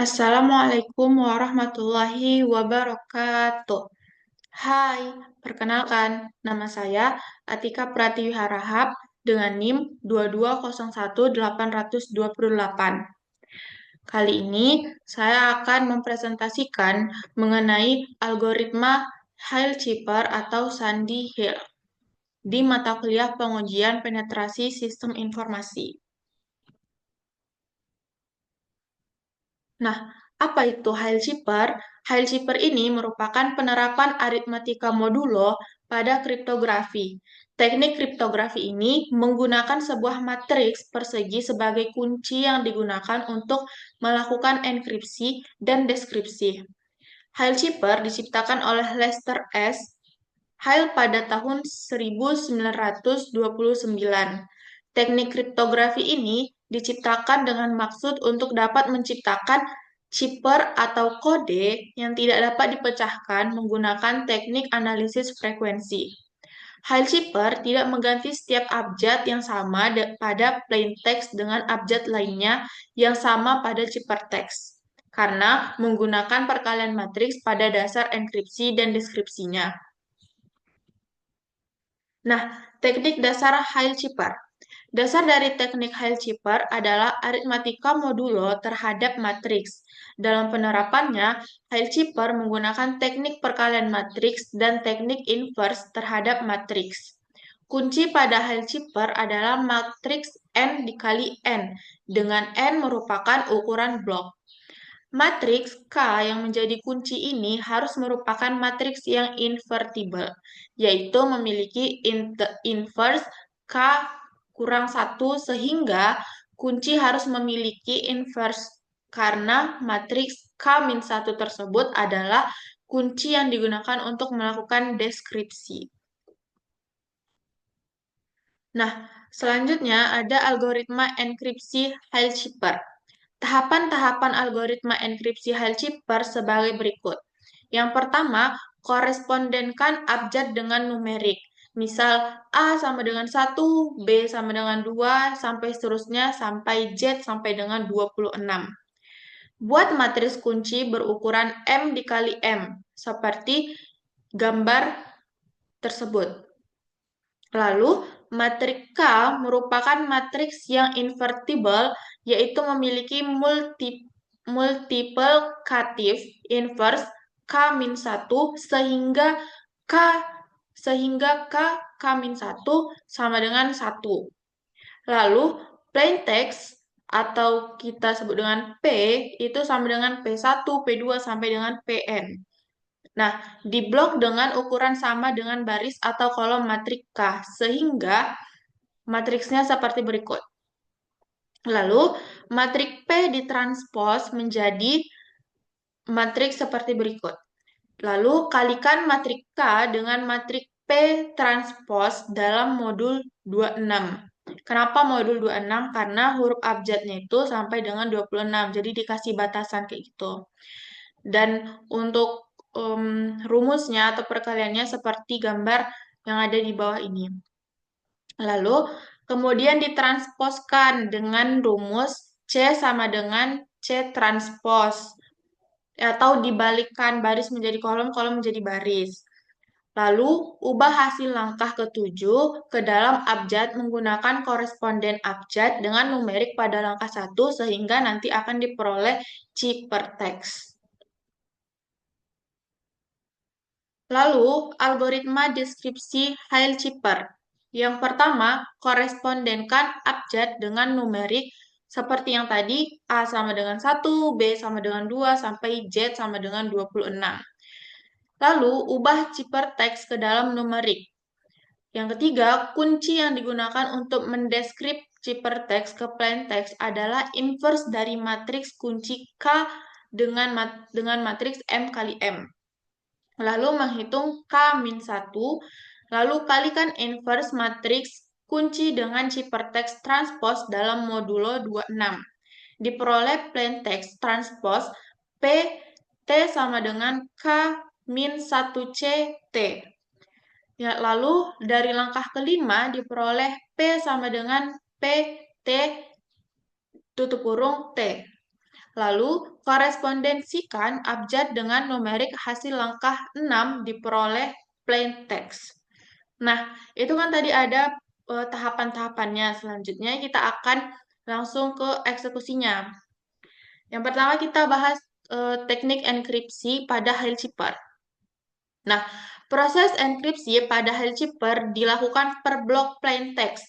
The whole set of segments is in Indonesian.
Assalamualaikum warahmatullahi wabarakatuh. Hai, perkenalkan, nama saya Atika Pratiwi Harahap dengan NIM 22018828. Kali ini saya akan mempresentasikan mengenai algoritma Hill-Shipper atau Sandy Hill di mata kuliah pengujian penetrasi sistem informasi. Nah, apa itu Hill-Shipper? Hill-Shipper ini merupakan penerapan aritmatika modulo pada kriptografi. Teknik kriptografi ini menggunakan sebuah matriks persegi sebagai kunci yang digunakan untuk melakukan enkripsi dan deskripsi. Hill-Shipper diciptakan oleh Lester S. Hill pada tahun 1929. Teknik kriptografi ini diciptakan dengan maksud untuk dapat menciptakan cipher atau kode yang tidak dapat dipecahkan menggunakan teknik analisis frekuensi. Hill Shipper tidak mengganti setiap abjad yang sama pada plain text dengan abjad lainnya yang sama pada ciphertext, karena menggunakan perkalian matriks pada dasar enkripsi dan deskripsinya. Nah, teknik dasar Hill-Shipper. Dasar dari teknik Hill-Shipper adalah aritmatika modulo terhadap matriks. Dalam penerapannya, Hill-Shipper menggunakan teknik perkalian matriks dan teknik inverse terhadap matriks. Kunci pada Hill-Shipper adalah matriks n dikali n, dengan n merupakan ukuran blok. Matriks K yang menjadi kunci ini harus merupakan matriks yang invertible, yaitu memiliki inverse K kurang 1 sehingga kunci harus memiliki inverse karena matriks K-1 tersebut adalah kunci yang digunakan untuk melakukan deskripsi. Nah, selanjutnya ada algoritma enkripsi Hill-Shipper. Tahapan-tahapan algoritma enkripsi Hill-Shipper sebagai berikut. Yang pertama, korespondenkan abjad dengan numerik. Misal, A sama dengan 1, B sama dengan 2, sampai seterusnya, sampai Z sampai dengan 26. Buat matriks kunci berukuran M dikali M, seperti gambar tersebut. Lalu, matriks K merupakan matriks yang invertible, yaitu memiliki multiplicative inverse K-1 K sehingga K-1 sama dengan 1. Lalu, plain text atau kita sebut dengan P itu sama dengan P1, P2 sampai dengan Pn. Nah, diblok dengan ukuran sama dengan baris atau kolom matriks K, sehingga matriksnya seperti berikut. Lalu, matriks P ditranspos menjadi matriks seperti berikut. Lalu, kalikan matriks K dengan matriks P transpos dalam modul 26. Kenapa modul 26? Karena huruf abjadnya itu sampai dengan 26, jadi dikasih batasan kayak gitu. Dan untuk rumusnya atau perkaliannya seperti gambar yang ada di bawah ini. Lalu, kemudian ditransposkan dengan rumus C sama dengan C transpos. Atau dibalikkan baris menjadi kolom, kolom menjadi baris. Lalu, ubah hasil langkah ketujuh ke dalam abjad menggunakan koresponden abjad dengan numerik pada langkah 1 sehingga nanti akan diperoleh ciphertext. Lalu, algoritma deskripsi Hill-Shipper. Yang pertama, korespondenkan abjad dengan numerik seperti yang tadi, A sama dengan 1, B sama dengan 2, sampai Z sama dengan 26. Lalu, ubah ciphertext ke dalam numerik. Yang ketiga, kunci yang digunakan untuk mendeskrip ciphertext ke plaintext adalah inverse dari matriks kunci K dengan matriks M kali M. Lalu menghitung K-1, lalu kalikan inverse matriks kunci dengan ciphertext transpose dalam modulo 26. Diperoleh plaintext transpose P T sama dengan K-1C T. Ya, lalu dari langkah kelima diperoleh P sama dengan P T tutup kurung T. Lalu, korespondensikan abjad dengan numerik hasil langkah 6 diperoleh plain text. Nah, itu kan tadi ada tahapan-tahapannya. Selanjutnya kita akan langsung ke eksekusinya. Yang pertama kita bahas teknik enkripsi pada Hilciper. Nah, proses enkripsi pada Hilciper dilakukan per blok plain text.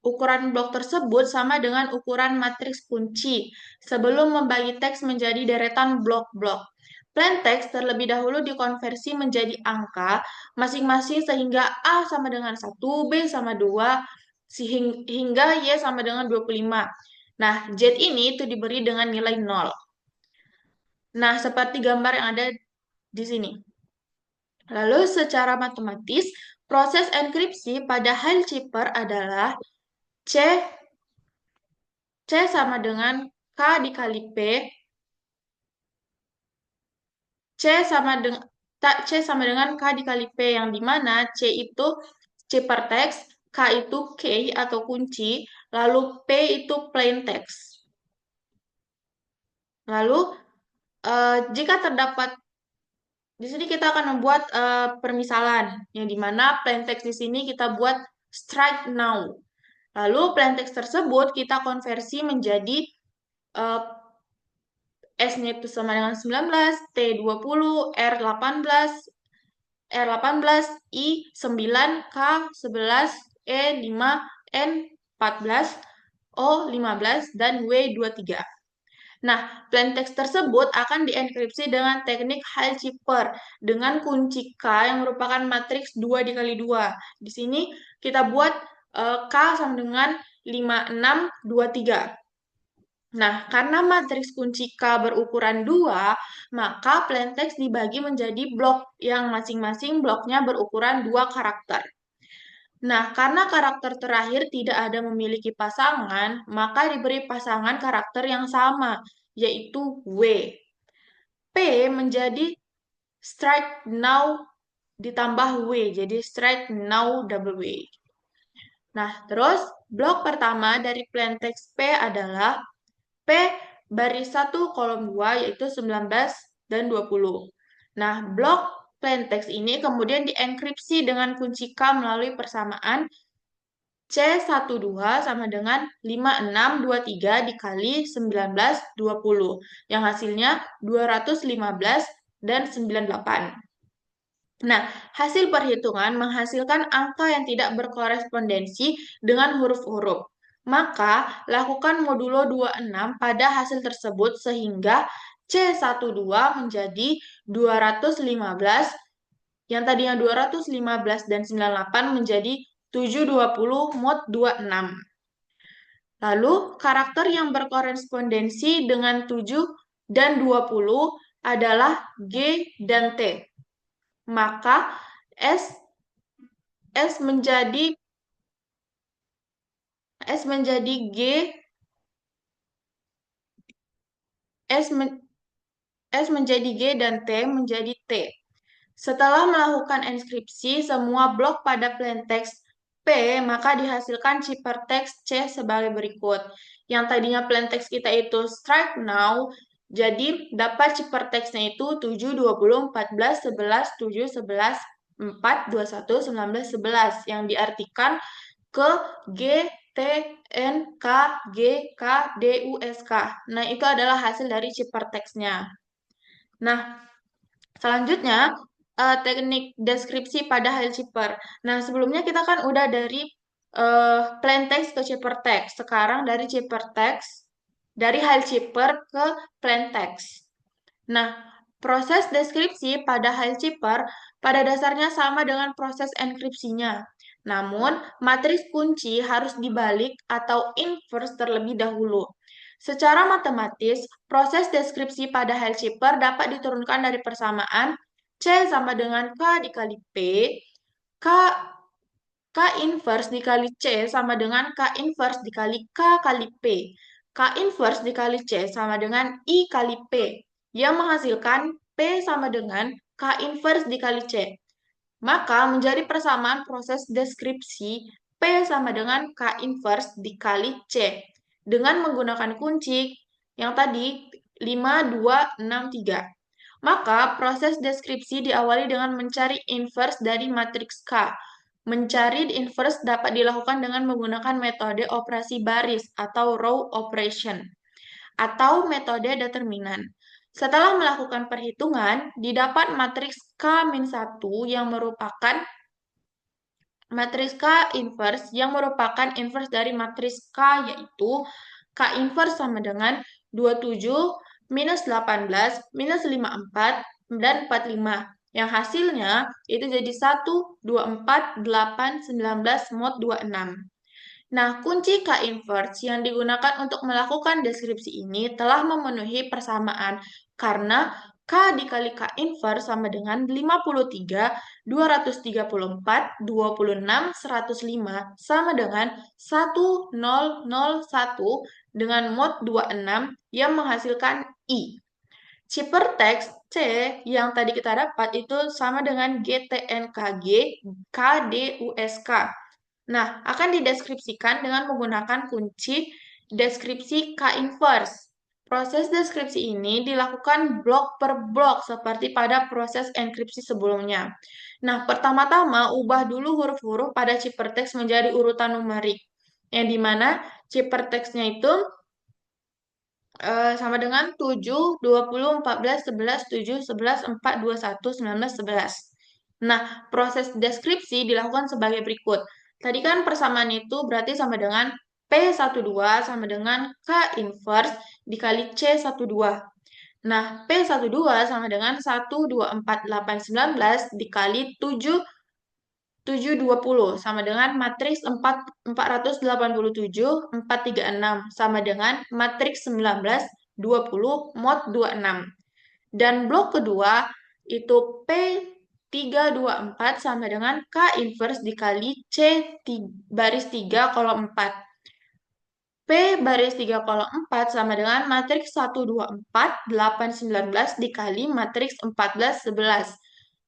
Ukuran blok tersebut sama dengan ukuran matriks kunci sebelum membagi teks menjadi deretan blok-blok. Plain text terlebih dahulu dikonversi menjadi angka masing-masing sehingga A sama dengan 1, B sama 2, hingga Y sama dengan 25. Nah, Z ini itu diberi dengan nilai 0. Nah, seperti gambar yang ada di sini. Lalu secara matematis, proses enkripsi pada Hilciper adalah C, C sama dengan K dikali P, C sama dengan C sama dengan K dikali P, yang dimana C itu ciphertext, K itu key atau kunci, lalu P itu plain text. Lalu jika terdapat di sini kita akan membuat permisalan yang dimana plain text di sini kita buat strike now. Lalu plain text tersebut kita konversi menjadi uh, S-nya itu sama dengan 19, T20, R18, R18, I9, K11, E5, N14, O15, dan W23. Nah, plain text tersebut akan dienkripsi dengan teknik Hilciper dengan kunci K yang merupakan matriks 2 dikali 2. Di sini kita buat K sama dengan 5, 6, 2, 3. Nah, karena matriks kunci K berukuran 2, maka plain text dibagi menjadi blok yang masing-masing bloknya berukuran 2 karakter. Nah, karena karakter terakhir tidak ada memiliki pasangan, maka diberi pasangan karakter yang sama, yaitu W. P menjadi strike now ditambah W, jadi strike now double W. Nah, terus blok pertama dari plain text P adalah P baris 1 kolom 2, yaitu 19 dan 20. Nah, blok plain text ini kemudian dienkripsi dengan kunci K melalui persamaan C12 sama dengan 5623 dikali 1920, yang hasilnya 215 dan 98. Nah, hasil perhitungan menghasilkan angka yang tidak berkorespondensi dengan huruf-huruf. Maka, lakukan modulo 26 pada hasil tersebut sehingga C12 menjadi 215, yang tadinya 215 dan 98 menjadi 720 mod 26. Lalu, karakter yang berkorespondensi dengan 7 dan 20 adalah G dan T. Maka S menjadi G, S menjadi G dan T menjadi T. Setelah melakukan inskripsi semua blok pada plain text P, maka dihasilkan ciphertext C sebagai berikut. Yang tadinya plain text kita itu strike now, jadi dapat ciphertextnya itu 7, 20, 14, 11, 7, 11, 4, 21, 19, 11, yang diartikan ke G, T, N, K, G, K, D, U, S, K. Nah, itu adalah hasil dari ciphertextnya. Nah, selanjutnya, teknik deskripsi pada Hilciper. Nah, sebelumnya kita kan udah dari plain text ke ciphertext. Sekarang dari ciphertext, dari Hilciper ke plain text. Nah, proses deskripsi pada Hilciper pada dasarnya sama dengan proses enkripsinya. Namun, matriks kunci harus dibalik atau inverse terlebih dahulu. Secara matematis, proses deskripsi pada Hilciper dapat diturunkan dari persamaan C sama dengan K dikali P, K, K inverse dikali C sama dengan K inverse dikali K kali P. K inverse dikali C sama dengan I kali P, yang menghasilkan P sama dengan K inverse dikali C. Maka menjadi persamaan proses deskripsi P sama dengan K inverse dikali C. Dengan menggunakan kunci yang tadi 5, 2, 6, 3. Maka proses deskripsi diawali dengan mencari inverse dari matriks K. Mencari inverse dapat dilakukan dengan menggunakan metode operasi baris atau row operation atau metode determinan. Setelah melakukan perhitungan, didapat matriks K-1 yang merupakan matriks K inverse yang merupakan inverse dari matriks K, yaitu K inverse sama dengan 27 minus 18 minus 54 dan 45. Yang hasilnya itu jadi 1, 24, 8, 19 mod 26. Nah, kunci K inverse yang digunakan untuk melakukan deskripsi ini telah memenuhi persamaan karena K dikali K inverse sama dengan 53, 234, 26, 105 sama dengan 1001 dengan mod 26 yang menghasilkan I. Ciphertext C yang tadi kita dapat itu sama dengan GTNKG KDUSK. Nah, akan dideskripsikan dengan menggunakan kunci deskripsi K-inverse. Proses deskripsi ini dilakukan blok per blok seperti pada proses enkripsi sebelumnya. Nah, pertama-tama ubah dulu huruf-huruf pada ciphertext menjadi urutan numerik. Yang dimana ciphertextnya itu sama dengan 7, 20, 14, 11, 7, 11, 4, 21, 19, 11. Nah, proses deskripsi dilakukan sebagai berikut. Tadi kan persamaan itu berarti sama dengan P12 sama dengan K inverse dikali C12. Nah, P12 sama dengan 1, 2, 4, 8, 19 dikali 7, 720 sama dengan matriks 487, 436 sama dengan matriks 19, 20 mod 26. Dan blok kedua itu P324 sama dengan K inverse dikali C baris 3 kolom 4. P baris 3 kolom 4 sama dengan matriks 124, 8, 19 dikali matriks 14, 11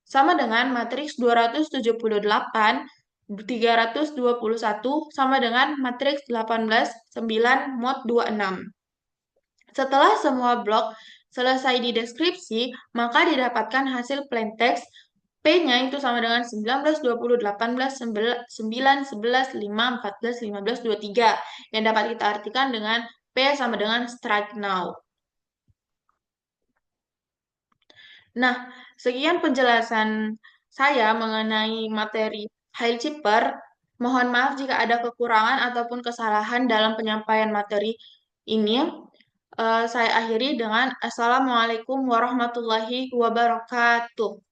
sama dengan matriks 278, 321 sama dengan matriks 18, 9 mod 26. Setelah semua blok selesai dideskripsi, maka didapatkan hasil plaintext P-nya itu sama dengan 19, 20, 18, 9, 11, 5, 14, 15, 23 yang dapat kita artikan dengan P sama dengan strike now. Nah, sekian penjelasan saya mengenai materi High Chipper. Mohon maaf jika ada kekurangan ataupun kesalahan dalam penyampaian materi ini. Saya akhiri dengan Assalamualaikum warahmatullahi wabarakatuh.